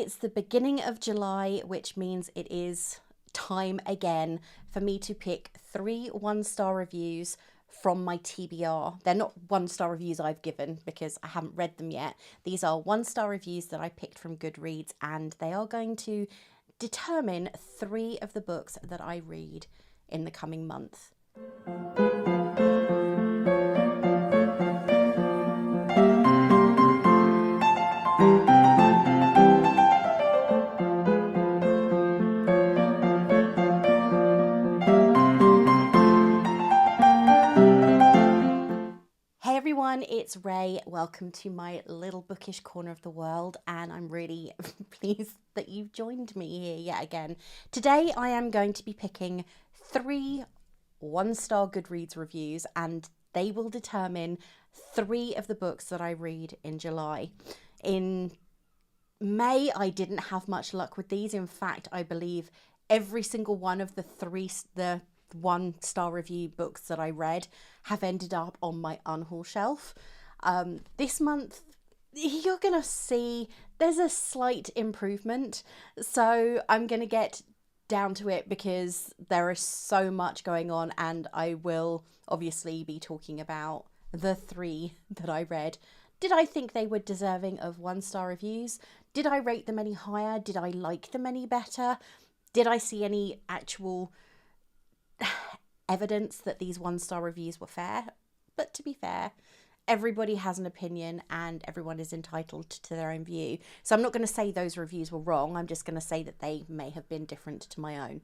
It's the beginning of July, which means it is time again for me to pick 3 one-star reviews from my TBR. They're not one-star reviews I've given because I haven't read them yet. These are one-star reviews that I picked from Goodreads, and they are going to determine 3 of the books that I read in the coming month. Hey everyone, it's Ray. Welcome to my little bookish corner of the world, and I'm really pleased that you've joined me here yet again. Today I am going to be picking 3 one-star Goodreads reviews, and they will determine 3 of the books that I read in July. In May, I didn't have much luck with these. In fact, I believe every single one of the 1-star review books that I read have ended up on my unhaul shelf. This month, you're gonna see there's a slight improvement, so I'm gonna get down to it because there is so much going on, and I will obviously be talking about the 3 that I read. Did I think they were deserving of 1-star reviews? Did I rate them any higher? Did I like them any better? Did I see any actual evidence that these 1-star reviews were fair? But to be fair, everybody has an opinion and everyone is entitled to their own view. So I'm not going to say those reviews were wrong. I'm just going to say that they may have been different to my own.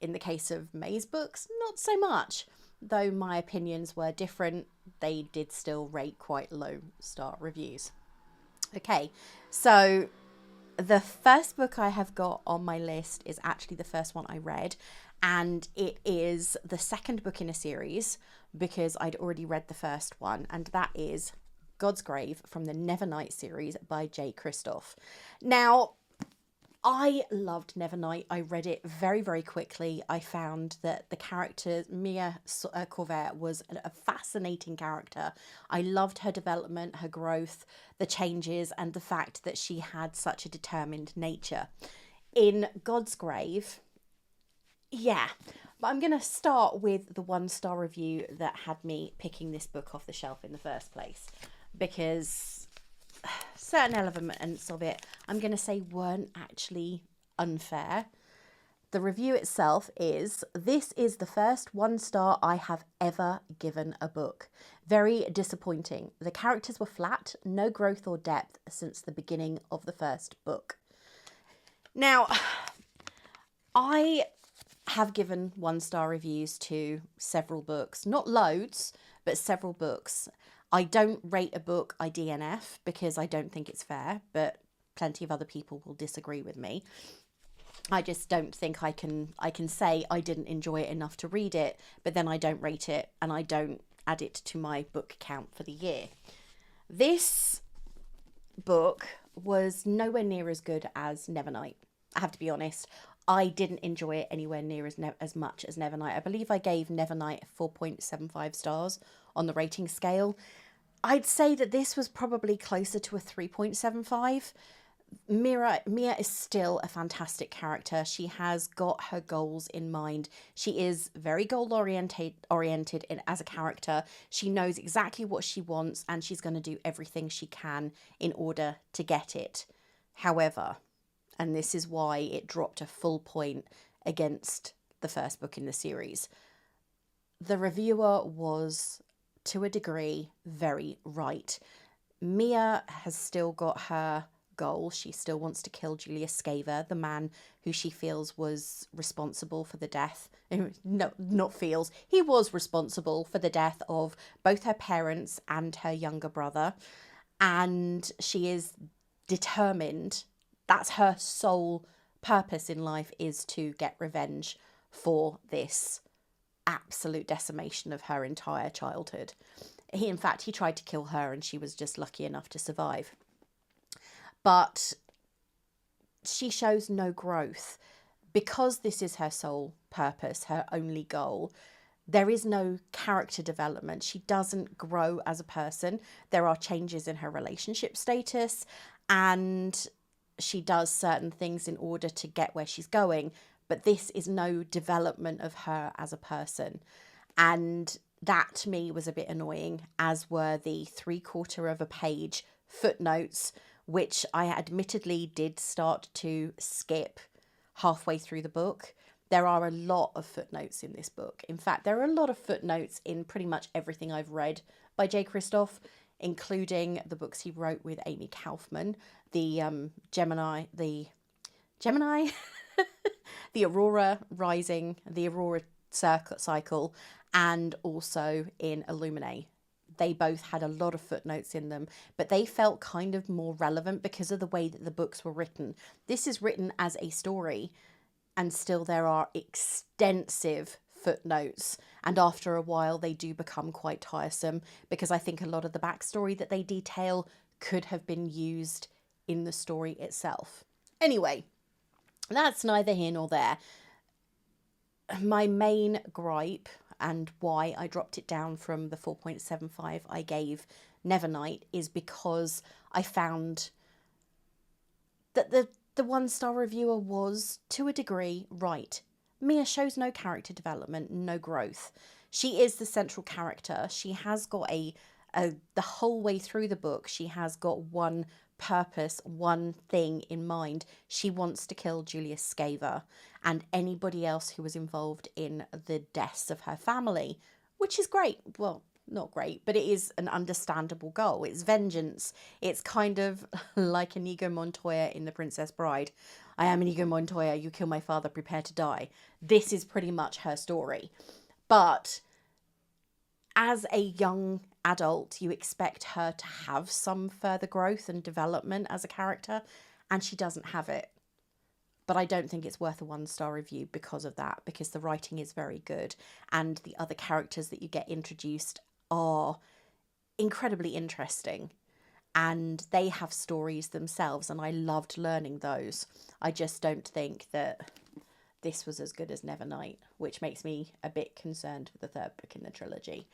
In the case of May's books, not so much. Though my opinions were different, they did still rate quite low star reviews. Okay, so the first book I have got on my list is actually the first one I read, and it is the second book in a series because I'd already read the first one, and that is God's Grave from the Nevernight series by J. Kristoff. Now, I loved Nevernight. I read it very, very quickly. I found that the character, Mia Corvette, was a fascinating character. I loved her development, her growth, the changes, and the fact that she had such a determined nature. In God's Grave, yeah, but I'm going to start with the 1-star review that had me picking this book off the shelf in the first place, because certain elements of it, I'm going to say, weren't actually unfair. The review itself is, "This is the first 1-star I have ever given a book. Very disappointing. The characters were flat, no growth or depth since the beginning of the first book." Now, I have given 1-star reviews to several books, not loads, but several books. I don't rate a book I DNF because I don't think it's fair, but plenty of other people will disagree with me. I just don't think I can say I didn't enjoy it enough to read it, but then I don't rate it and I don't add it to my book count for the year. This book was nowhere near as good as Nevernight. I have to be honest. I didn't enjoy it anywhere near as much as Nevernight. I believe I gave Nevernight 4.75 stars on the rating scale. I'd say that this was probably closer to a 3.75. Mia is still a fantastic character. She has got her goals in mind. She is very goal-oriented as a character. She knows exactly what she wants, and she's going to do everything she can in order to get it. However, and this is why it dropped a full point against the first book in the series, the reviewer was, to a degree, very right. Mia has still got her goal. She still wants to kill Julius Scaver, the man who she feels was responsible for the death. No, not feels. He was responsible for the death of both her parents and her younger brother. And she is determined. That's her sole purpose in life, is to get revenge for this absolute decimation of her entire childhood. In fact, he tried to kill her and she was just lucky enough to survive. But she shows no growth. Because this is her sole purpose, her only goal, there is no character development. She doesn't grow as a person. There are changes in her relationship status, and she does certain things in order to get where she's going, but this is no development of her as a person. And that to me was a bit annoying, as were the 3/4 of a page footnotes, which I admittedly did start to skip halfway through the book. There are a lot of footnotes in this book. In fact, there are a lot of footnotes in pretty much everything I've read by J. Kristoff, including the books he wrote with Amy Kaufman, the Gemini, the Aurora Rising, the Aurora Cycle, and also in Illuminae. They both had a lot of footnotes in them, but they felt kind of more relevant because of the way that the books were written. This is written as a story, and still there are extensive footnotes. And after a while, they do become quite tiresome, because I think a lot of the backstory that they detail could have been used in the story itself. Anyway, that's neither here nor there. My main gripe, and why I dropped it down from the 4.75 I gave Nevernight, is because I found that the 1-star reviewer was, to a degree, right. Mia shows no character development, no growth. She is the central character. She has got the whole way through the book, she has got one purpose, one thing in mind. She wants to kill Julius Scaver and anybody else who was involved in the deaths of her family, which is great. Well, not great, but it is an understandable goal. It's vengeance. It's kind of like Inigo Montoya in The Princess Bride. I am Inigo Montoya, you kill my father, prepare to die. This is pretty much her story. But as a young adult, you expect her to have some further growth and development as a character, and she doesn't have it. But I don't think it's worth a 1-star review because of that, because the writing is very good, and the other characters that you get introduced are incredibly interesting, and they have stories themselves, and I loved learning those. I just don't think that this was as good as Nevernight, which makes me a bit concerned for the third book in the trilogy.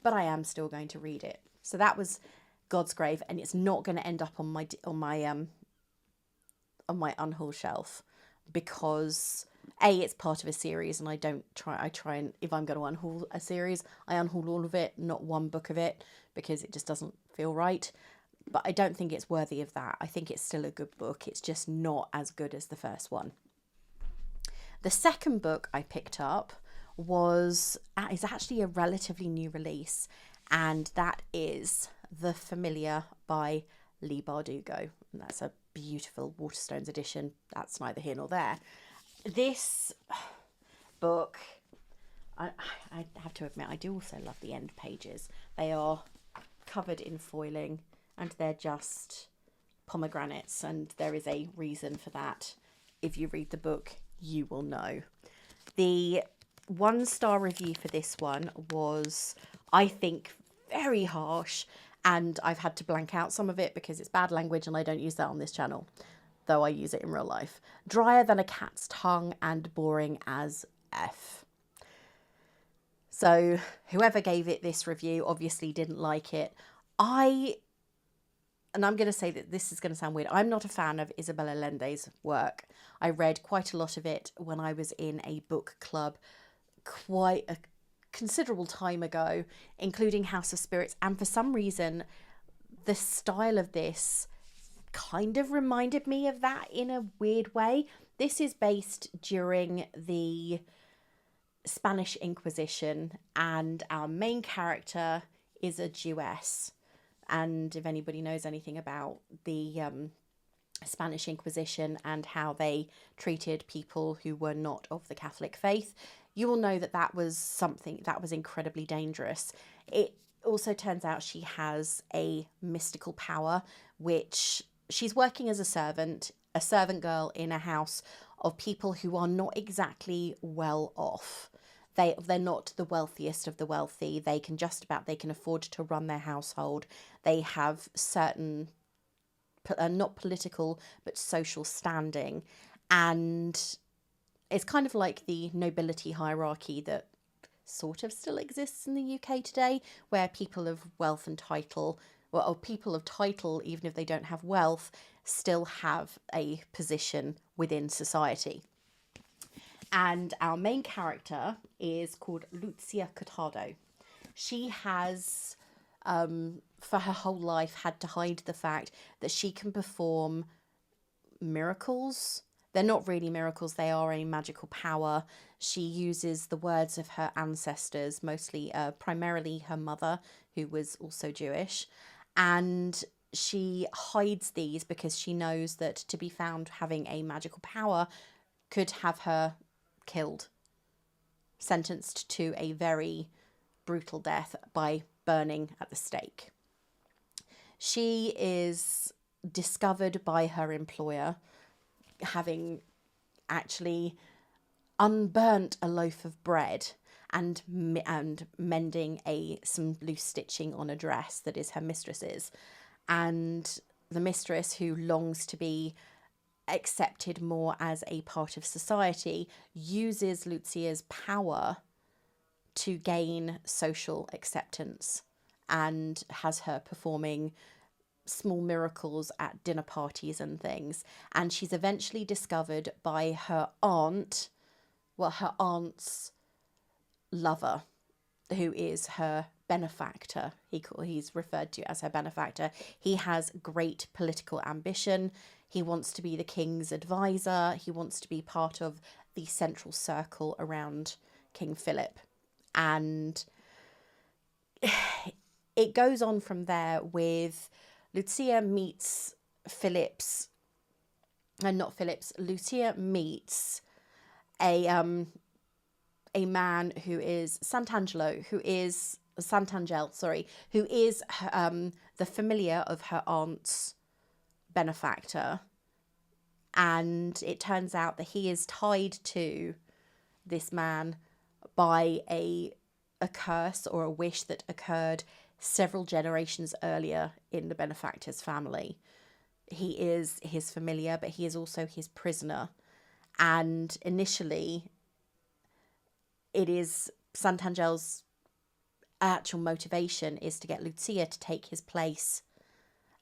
But I am still going to read it. So that was God's Grave, and it's not going to end up on my unhaul shelf, because it's part of a series, and I try and, if I'm going to unhaul a series, I unhaul all of it, not one book of it, because it just doesn't feel right. But I don't think it's worthy of that. I think it's still a good book. It's just not as good as the first one. The second book I picked up is actually a relatively new release, and that is The Familiar by Leigh Bardugo. And that's a beautiful Waterstones edition. That's neither here nor there. This book, I have to admit, I do also love the end pages. They are covered in foiling, and they're just pomegranates, and there is a reason for that. If you read the book, you will know. The 1-star review for this one was, I think, very harsh, and I've had to blank out some of it because it's bad language and I don't use that on this channel, though I use it in real life. Drier than a cat's tongue and boring as F. So whoever gave it this review obviously didn't like it. And I'm going to say that this is going to sound weird. I'm not a fan of Isabel Allende's work. I read quite a lot of it when I was in a book club quite a considerable time ago, including House of Spirits. And for some reason, the style of this kind of reminded me of that in a weird way. This is based during the Spanish Inquisition, and our main character is a Jewess. And if anybody knows anything about the Spanish Inquisition and how they treated people who were not of the Catholic faith, you will know that that was something that was incredibly dangerous. It also turns out she has a mystical power, which she's working as a servant girl in a house of people who are not exactly well off. They're not the wealthiest of the wealthy. They can afford to run their household. They have certain, not political, but social standing. And it's kind of like the nobility hierarchy that sort of still exists in the UK today, where people of wealth and title well, or people of title, even if they don't have wealth, still have a position within society. And our main character is called Lucia Cortado. She has, for her whole life, had to hide the fact that she can perform miracles. They're not really miracles, they are a magical power. She uses the words of her ancestors, mostly, primarily her mother, who was also Jewish. And she hides these because she knows that to be found having a magical power could have her killed, sentenced to a very brutal death by burning at the stake. She is discovered by her employer having actually unburnt a loaf of bread and mending some loose stitching on a dress that is her mistress's. And the mistress, who longs to be accepted more as a part of society, uses Lucia's power to gain social acceptance and has her performing small miracles at dinner parties and things. And she's eventually discovered by her aunt, well, her aunt's lover, who is her benefactor. He's referred to as her benefactor. He has great political ambition. He wants to be the king's advisor. He wants to be part of the central circle around King Philip. And it goes on from there with Lucia meets Lucia meets a man who is Santangelo, who is the familiar of her aunt's benefactor. And it turns out that he is tied to this man by a curse or a wish that occurred several generations earlier in the benefactor's family. He is his familiar, but he is also his prisoner. And initially, it is Santangel's actual motivation is to get Lucia to take his place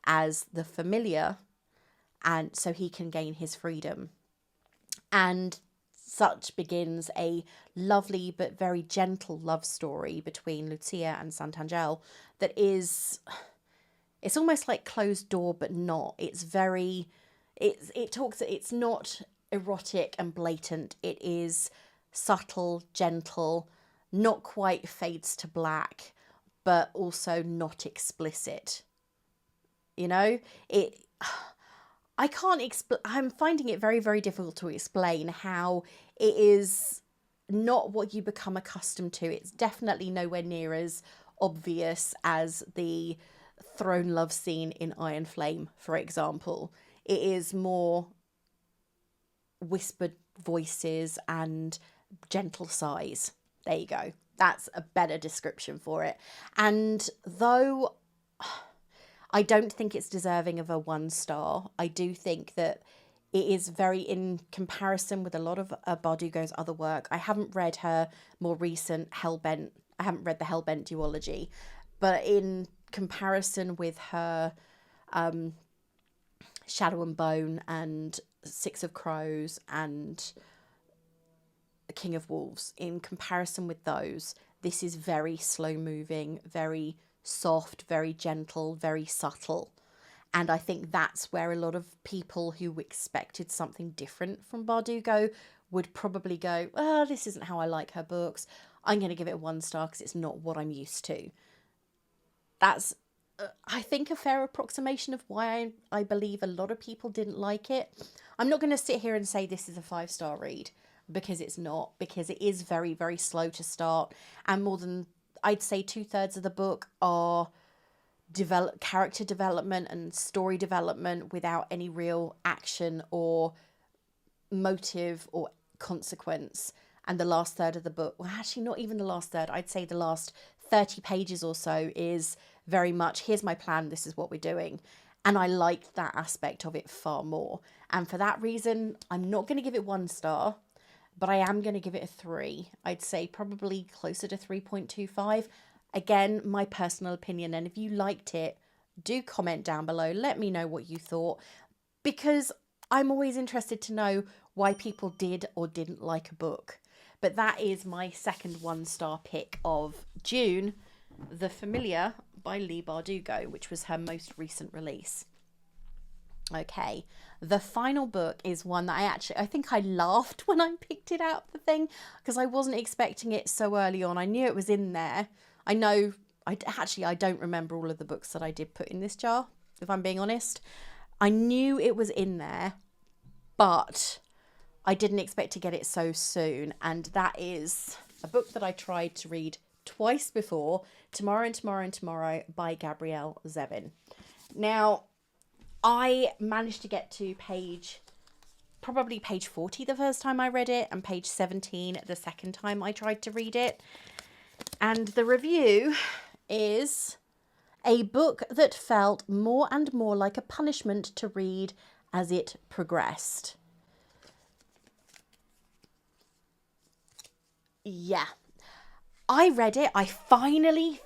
as the familiar, and so he can gain his freedom. And such begins a lovely but very gentle love story between Lucia and Santangel that is, it's almost like closed door, but not. It's not erotic and blatant. It is subtle, gentle, not quite fades to black, but also not explicit. You know, I can't explain. I'm finding it very, very difficult to explain how it is not what you become accustomed to. It's definitely nowhere near as obvious as the throne love scene in Iron Flame, for example. It is more whispered voices and gentle sighs. There you go. That's a better description for it. And though I don't think it's deserving of a 1 star, I do think that it is very, in comparison with a lot of Bardugo's other work. I haven't read her more recent Hellbent. I haven't read the Hellbent duology, but in comparison with her Shadow and Bone and Six of Crows and King of Wolves, in comparison with those, this is very slow moving, very soft, very gentle, very subtle. And I think that's where a lot of people who expected something different from Bardugo would probably go, oh, this isn't how I like her books. I'm going to give it a 1 star because it's not what I'm used to. That's, I think, a fair approximation of why I believe a lot of people didn't like it. I'm not going to sit here and say this is a 5-star read, because it's not, because it is very, very slow to start. And more than, I'd say 2/3 of the book are character development and story development without any real action or motive or consequence. And the last third of the book, well, actually not even the last third, I'd say the last 30 pages or so is very much, here's my plan, this is what we're doing. And I liked that aspect of it far more. And for that reason, I'm not going to give it 1 star, but I am going to give it a 3. I'd say probably closer to 3.25. Again, my personal opinion. And if you liked it, do comment down below. Let me know what you thought, because I'm always interested to know why people did or didn't like a book. But that is my second 1-star pick of June, The Familiar by Leigh Bardugo, which was her most recent release. Okay, the final book is one that I think I laughed when I picked it out of the thing, because I wasn't expecting it so early on. I knew it was in there. I don't remember all of the books that I did put in this jar, if I'm being honest. I knew it was in there, but I didn't expect to get it so soon. And that is a book that I tried to read twice before, Tomorrow and Tomorrow and Tomorrow by Gabrielle Zevin. Now, I managed to get to probably page 40 the first time I read it, and page 17 the second time I tried to read it. And the review is a book that felt more and more like a punishment to read as it progressed. Yeah. I read it. I finally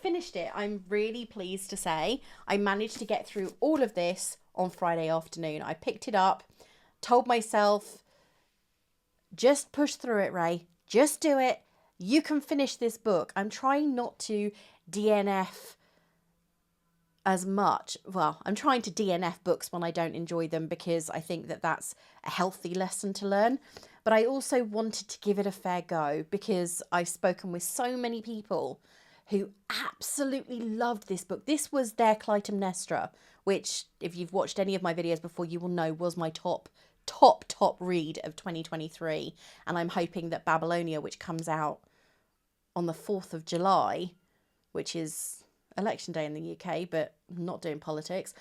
finished it. I'm really pleased to say I managed to get through all of this on Friday afternoon. I picked it up, told myself, just push through it, Ray. Just do it. You can finish this book. I'm trying not to DNF as much. Well, I'm trying to DNF books when I don't enjoy them, because I think that that's a healthy lesson to learn. But I also wanted to give it a fair go, because I've spoken with so many people who absolutely loved this book. This was their Clytemnestra, which, if you've watched any of my videos before, you will know was my top read of 2023. And I'm hoping that Babylonia, which comes out on the 4th of July, which is election day in the UK, but not doing politics,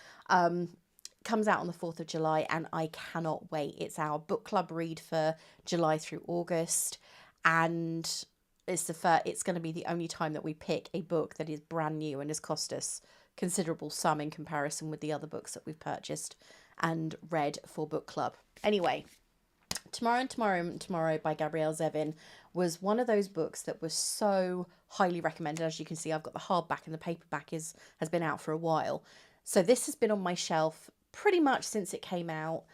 comes out on the 4th of July, and I cannot wait. It's our book club read for July through August, and it's going to be the only time that we pick a book that is brand new and has cost us considerable sum in comparison with the other books that we've purchased and read for book club. Anyway, Tomorrow and Tomorrow and Tomorrow by Gabrielle Zevin was one of those books that was so highly recommended. As you can see, I've got the hardback, and the paperback has been out for a while. So this has been on my shelf pretty much since it came out.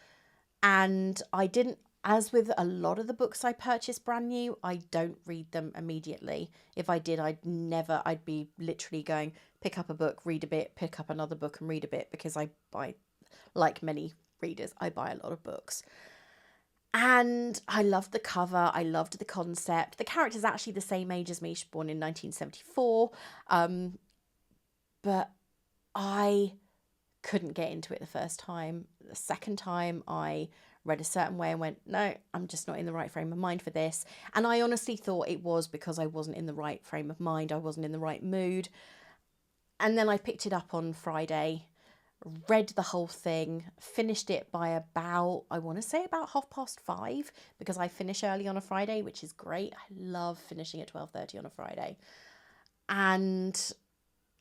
And I didn't, as with a lot of the books I purchased brand new, I don't read them immediately. If I did, I'd be literally going, pick up a book, read a bit, pick up another book and read a bit, because I buy, like many readers, I buy a lot of books. And I loved the cover. I loved the concept. The character's actually the same age as me. She's born in 1974. But I couldn't get into it the first time. The second time I read a certain way and went, no, I'm just not in the right frame of mind for this. And I honestly thought it was because I wasn't in the right frame of mind. I wasn't in the right mood. And then I picked it up on Friday, read the whole thing, finished it by about, I want to say about 5:30, because I finish early on a Friday, which is great. I love finishing at 12:30 on a Friday. And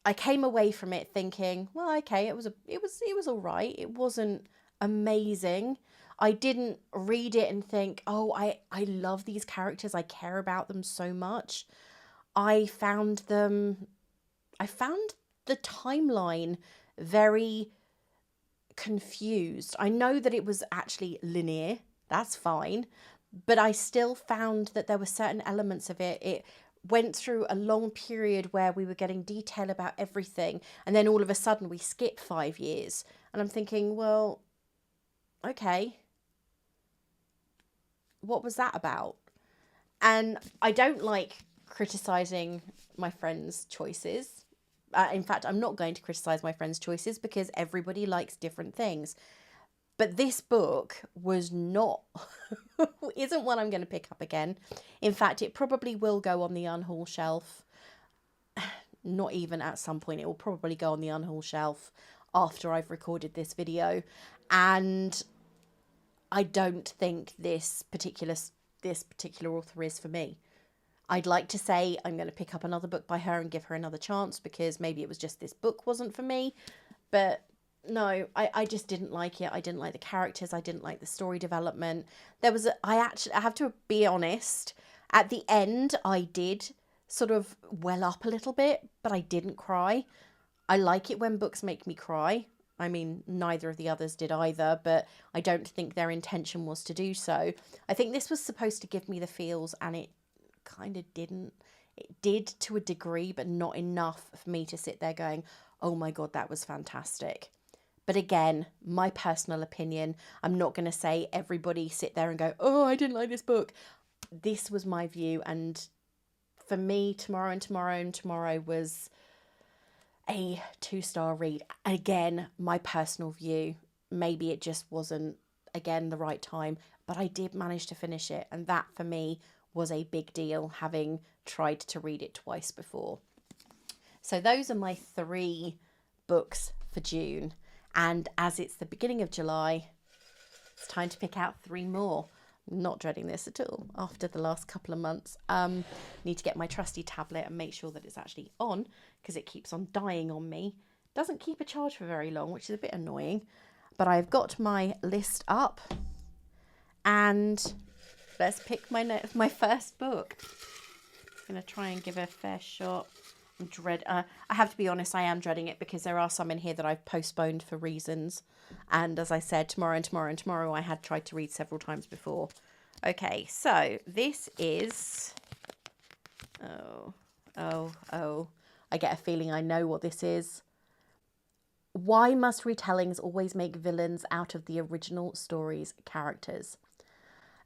I came away from it thinking, well, okay, it was all right. It wasn't amazing. I didn't read it and think, oh, I love these characters. I care about them so much. I found the timeline very confused. I know that it was actually linear, that's fine, but I still found that there were certain elements of it. It went through a long period where we were getting detail about everything, and then all of a sudden we skip 5 years, and I'm thinking, well, okay, what was that about? And I don't like criticizing my friends' choices. In fact, I'm not going to criticize my friends' choices, because everybody likes different things. But this book was not, isn't one I'm going to pick up again. In fact, it probably will go on the unhaul shelf. Not even at some point. It will probably go on the unhaul shelf after I've recorded this video. And I don't think this particular author is for me. I'd like to say I'm going to pick up another book by her and give her another chance, because maybe it was just this book wasn't for me. But no, I just didn't like it. I didn't like the characters. I didn't like the story development. I have to be honest, at the end I did sort of well up a little bit, but I didn't cry. I like it when books make me cry. I mean, neither of the others did either, but I don't think their intention was to do so. I think this was supposed to give me the feels, and it kind of didn't. It did to a degree, but not enough for me to sit there going, oh my God, that was fantastic. But again, my personal opinion, I'm not going to say everybody sit there and go, oh, I didn't like this book. This was my view. And for me, Tomorrow and Tomorrow and Tomorrow was a 2-star read. Again, my personal view. Maybe it just wasn't, again, the right time. But I did manage to finish it. And that for me was a big deal, having tried to read it twice before. So those are my 3 books for June. And as it's the beginning of July, it's time to pick out 3 more. I'm not dreading this at all after the last couple of months. Need to get my trusty tablet and make sure that it's actually on, because it keeps on dying on me. Doesn't keep a charge for very long, which is a bit annoying. But I've got my list up, and let's pick my first book. I'm going to try and give it a fair shot. I have to be honest, I am dreading it because there are some in here that I've postponed for reasons. And as I said, Tomorrow and Tomorrow and Tomorrow I had tried to read several times before. Okay, so this is... Oh. I get a feeling I know what this is. Why must retellings always make villains out of the original story's characters?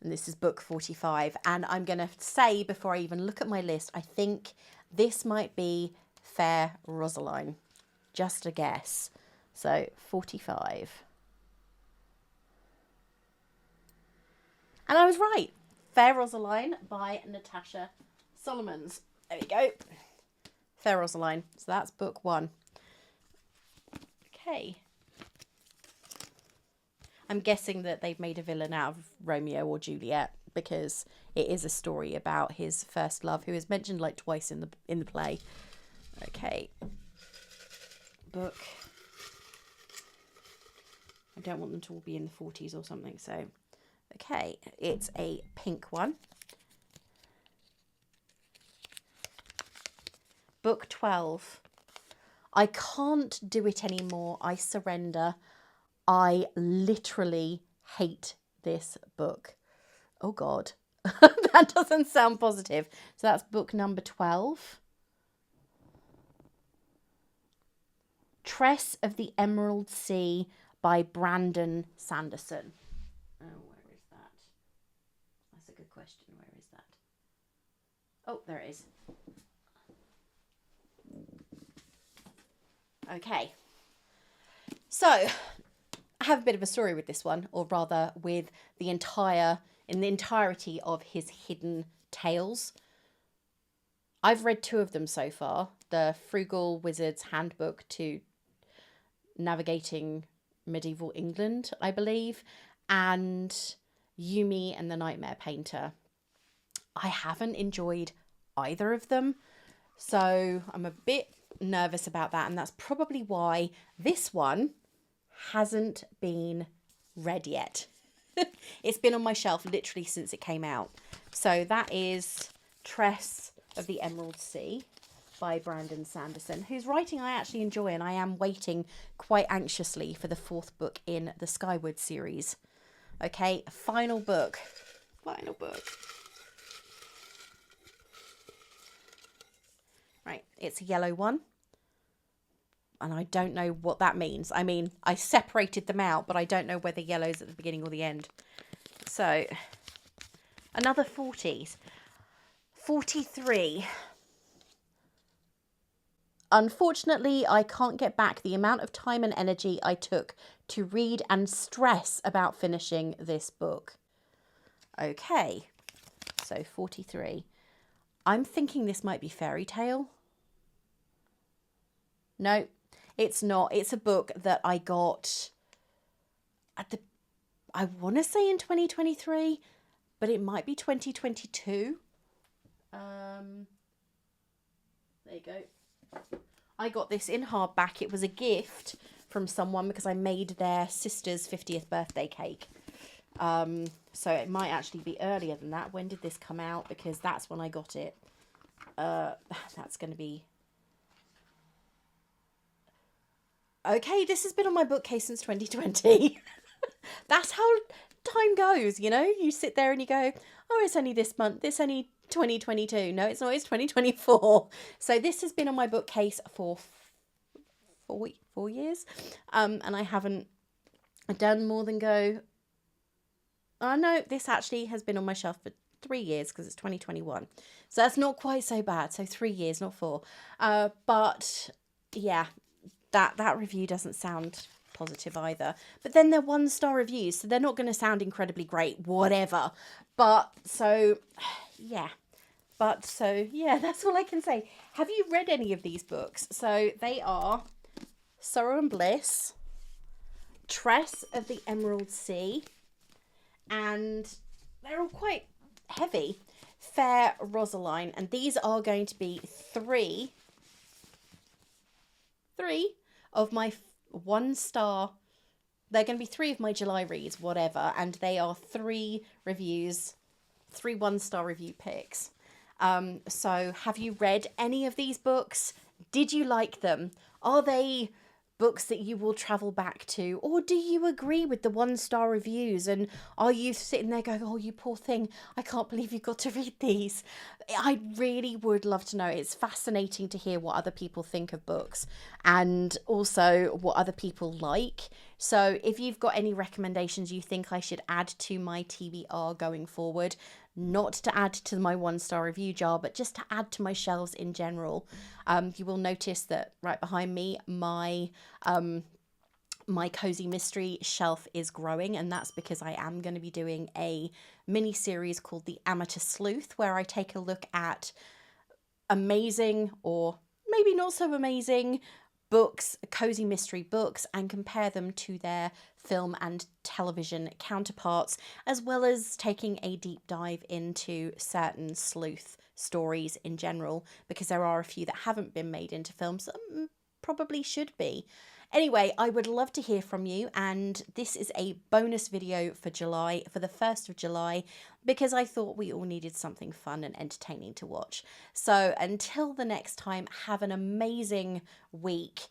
And this is book 45. And I'm going to say, before I even look at my list, I think this might be Fair Rosaline. Just a guess. So 45. And I was right. Fair Rosaline by Natasha Solomons. There we go. Fair Rosaline. So that's book 1. Okay. I'm guessing that they've made a villain out of Romeo or Juliet, because it is a story about his first love, who is mentioned like twice in the play. Okay. Book. I don't want them to all be in the 40s or something, so... Okay, it's a pink one. Book 12. I can't do it anymore. I surrender. I literally hate this book. Oh God, that doesn't sound positive. So that's book number 12. Tress of the Emerald Sea by Brandon Sanderson. Oh, where is that? That's a good question. Where is that? Oh, there it is. Okay. So, I have a bit of a story with this one, or rather with the entirety of his Hidden Tales. I've read 2 of them so far. The Frugal Wizard's Handbook to Navigating Medieval England, I believe, and Yumi and the Nightmare Painter. I haven't enjoyed either of them, so I'm a bit nervous about that, and that's probably why this one hasn't been read yet. It's been on my shelf literally since it came out. So that is Tress of the Emerald Sea by Brandon Sanderson, whose writing I actually enjoy, and I am waiting quite anxiously for the 4th book in the Skyward series. Okay, final book. Right, it's a yellow one. And I don't know what that means. I mean, I separated them out, but I don't know whether yellow's at the beginning or the end. So, another 40s. 43. Unfortunately, I can't get back the amount of time and energy I took to read and stress about finishing this book. Okay, so 43. I'm thinking this might be Fairy Tale. No, it's not. It's a book that I got I want to say in 2023, but it might be 2022. There you go. I got this in hardback. It was a gift from someone because I made their sister's 50th birthday cake. So it might actually be earlier than that. When did this come out? Because that's when I got it. That's going to be Okay, this has been on my bookcase since 2020. That's how time goes, you know? You sit there and you go, oh, it's only this month. It's only 2022. No, it's not. It's 2024. So this has been on my bookcase for 4 years. And I haven't done more than go, oh, no, this actually has been on my shelf for 3 years because it's 2021. So that's not quite so bad. So 3 years, not 4. But yeah, that review doesn't sound positive either. But then they're 1-star reviews, so they're not going to sound incredibly great, whatever. But so, yeah. That's all I can say. Have you read any of these books? So they are Sorrow and Bliss, Tress of the Emerald Sea, and they're all quite heavy. Fair Rosaline, and these are going to be three of my 1-star. They're going to be 3 of my July reads, whatever, and they are 3 reviews, 3 1-star review picks. So have you read any of these books? Did you like them? Are they books that you will travel back to, or do you agree with the 1-star reviews, and are you sitting there going, oh, you poor thing, I can't believe you got to read these? I really would love to know. It's fascinating to hear what other people think of books and also what other people like. So if you've got any recommendations you think I should add to my TBR going forward, not to add to my 1-star review jar, but just to add to my shelves in general. You will notice that right behind me, my cozy mystery shelf is growing, and that's because I am going to be doing a mini series called The Amateur Sleuth, where I take a look at amazing or maybe not so amazing books, cozy mystery books, and compare them to their film and television counterparts, as well as taking a deep dive into certain sleuth stories in general, because there are a few that haven't been made into films that probably should be. Anyway, I would love to hear from you, and this is a bonus video for July, for the 1st of July, because I thought we all needed something fun and entertaining to watch. So until the next time, have an amazing week.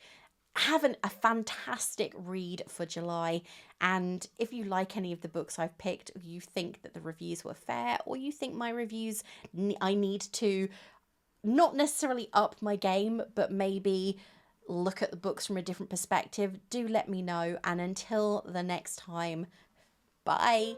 Have a fantastic read for July, and if you like any of the books I've picked, you think that the reviews were fair, or you think my reviews, I need to not necessarily up my game, but maybe look at the books from a different perspective, do let me know. And until the next time, bye.